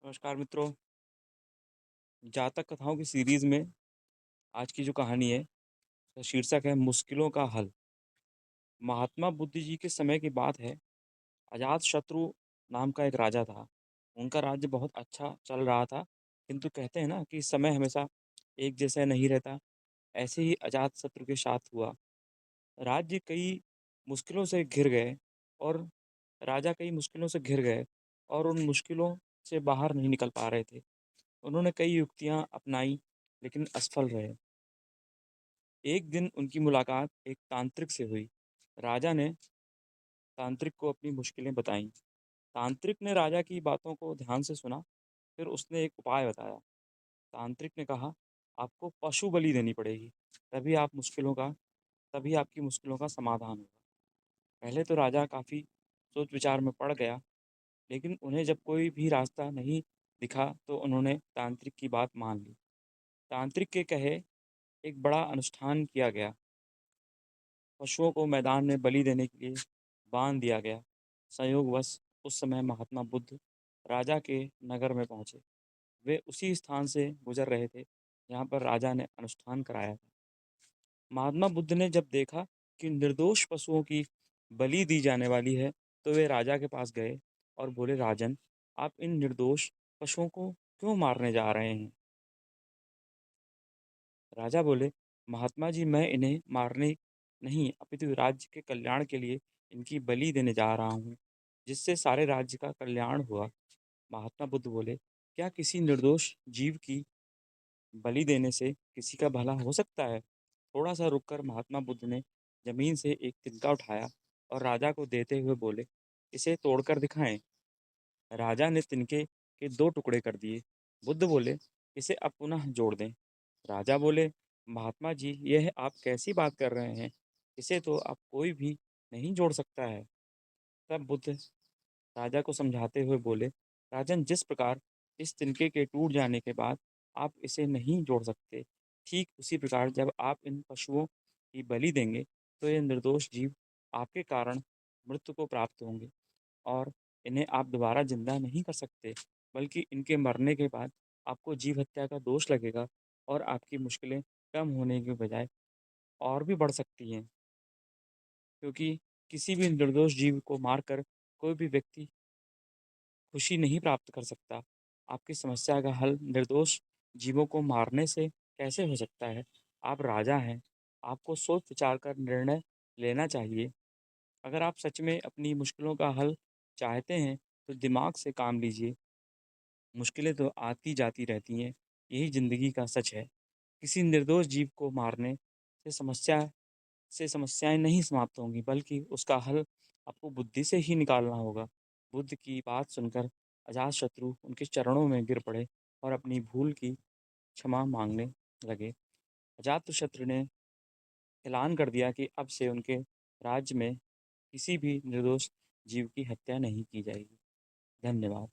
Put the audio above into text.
नमस्कार मित्रों। जातक कथाओं की सीरीज में आज की जो कहानी है उसका शीर्षक है मुश्किलों का हल। महात्मा बुद्ध जी के समय की बात है। अजात शत्रु नाम का एक राजा था। उनका राज्य बहुत अच्छा चल रहा था, किंतु कहते हैं ना कि समय हमेशा एक जैसा नहीं रहता। ऐसे ही अजात शत्रु के साथ हुआ। राज्य कई मुश्किलों से घिर गए और राजा कई मुश्किलों से घिर गए और उन मुश्किलों से बाहर नहीं निकल पा रहे थे। उन्होंने कई युक्तियां अपनाई, लेकिन असफल रहे। एक दिन उनकी मुलाकात एक तांत्रिक से हुई। राजा ने तांत्रिक को अपनी मुश्किलें बताईं। तांत्रिक ने राजा की बातों को ध्यान से सुना। फिर उसने एक उपाय बताया। तांत्रिक ने कहा, आपको पशु बलि देनी पड़ेगी, तभी आप मुश्किलों का तभी आपकी मुश्किलों का समाधान होगा। पहले तो राजा काफ़ी सोच विचार में पड़ गया, लेकिन उन्हें जब कोई भी रास्ता नहीं दिखा तो उन्होंने तांत्रिक की बात मान ली। तांत्रिक के कहे एक बड़ा अनुष्ठान किया गया। पशुओं को मैदान में बलि देने के लिए बांध दिया गया। संयोगवश उस समय महात्मा बुद्ध राजा के नगर में पहुंचे। वे उसी स्थान से गुजर रहे थे जहाँ पर राजा ने अनुष्ठान कराया था। महात्मा बुद्ध ने जब देखा कि निर्दोष पशुओं की बलि दी जाने वाली है, तो वे राजा के पास गए और बोले, राजन, आप इन निर्दोष पशुओं को क्यों मारने जा रहे हैं? राजा बोले, महात्मा जी, मैं इन्हें मारने नहीं अपितु राज्य के कल्याण के लिए इनकी बलि देने जा रहा हूँ, जिससे सारे राज्य का कल्याण हुआ। महात्मा बुद्ध बोले, क्या किसी निर्दोष जीव की बलि देने से किसी का भला हो सकता है? थोड़ा सा रुककर महात्मा बुद्ध ने जमीन से एक तिनका उठाया और राजा को देते हुए बोले, इसे तोड़कर दिखाएं। राजा ने तिनके के दो टुकड़े कर दिए। बुद्ध बोले, इसे अब पुनः जोड़ दें। राजा बोले, महात्मा जी, यह आप कैसी बात कर रहे हैं? इसे तो अब कोई भी नहीं जोड़ सकता है। तब बुद्ध राजा को समझाते हुए बोले, राजन, जिस प्रकार इस तिनके के टूट जाने के बाद आप इसे नहीं जोड़ सकते, ठीक उसी प्रकार जब आप इन पशुओं की बलि देंगे तो ये निर्दोष जीव आपके कारण मृत्यु को प्राप्त होंगे और इन्हें आप दोबारा जिंदा नहीं कर सकते, बल्कि इनके मरने के बाद आपको जीव हत्या का दोष लगेगा और आपकी मुश्किलें कम होने के बजाय और भी बढ़ सकती हैं, क्योंकि किसी भी निर्दोष जीव को मारकर कोई भी व्यक्ति खुशी नहीं प्राप्त कर सकता। आपकी समस्या का हल निर्दोष जीवों को मारने से कैसे हो सकता है? आप राजा हैं, आपको सोच विचार कर निर्णय लेना चाहिए। अगर आप सच में अपनी मुश्किलों का हल चाहते हैं, तो दिमाग से काम लीजिए। मुश्किलें तो आती जाती रहती हैं, यही ज़िंदगी का सच है। किसी निर्दोष जीव को मारने से समस्याएं नहीं समाप्त होंगी, बल्कि उसका हल आपको बुद्धि से ही निकालना होगा। बुद्ध की बात सुनकर अजातशत्रु उनके चरणों में गिर पड़े और अपनी भूल की क्षमा मांगने लगे। अजातशत्रु ने ऐलान कर दिया कि अब से उनके राज्य में किसी भी निर्दोष जीव की हत्या नहीं की जाएगी। धन्यवाद।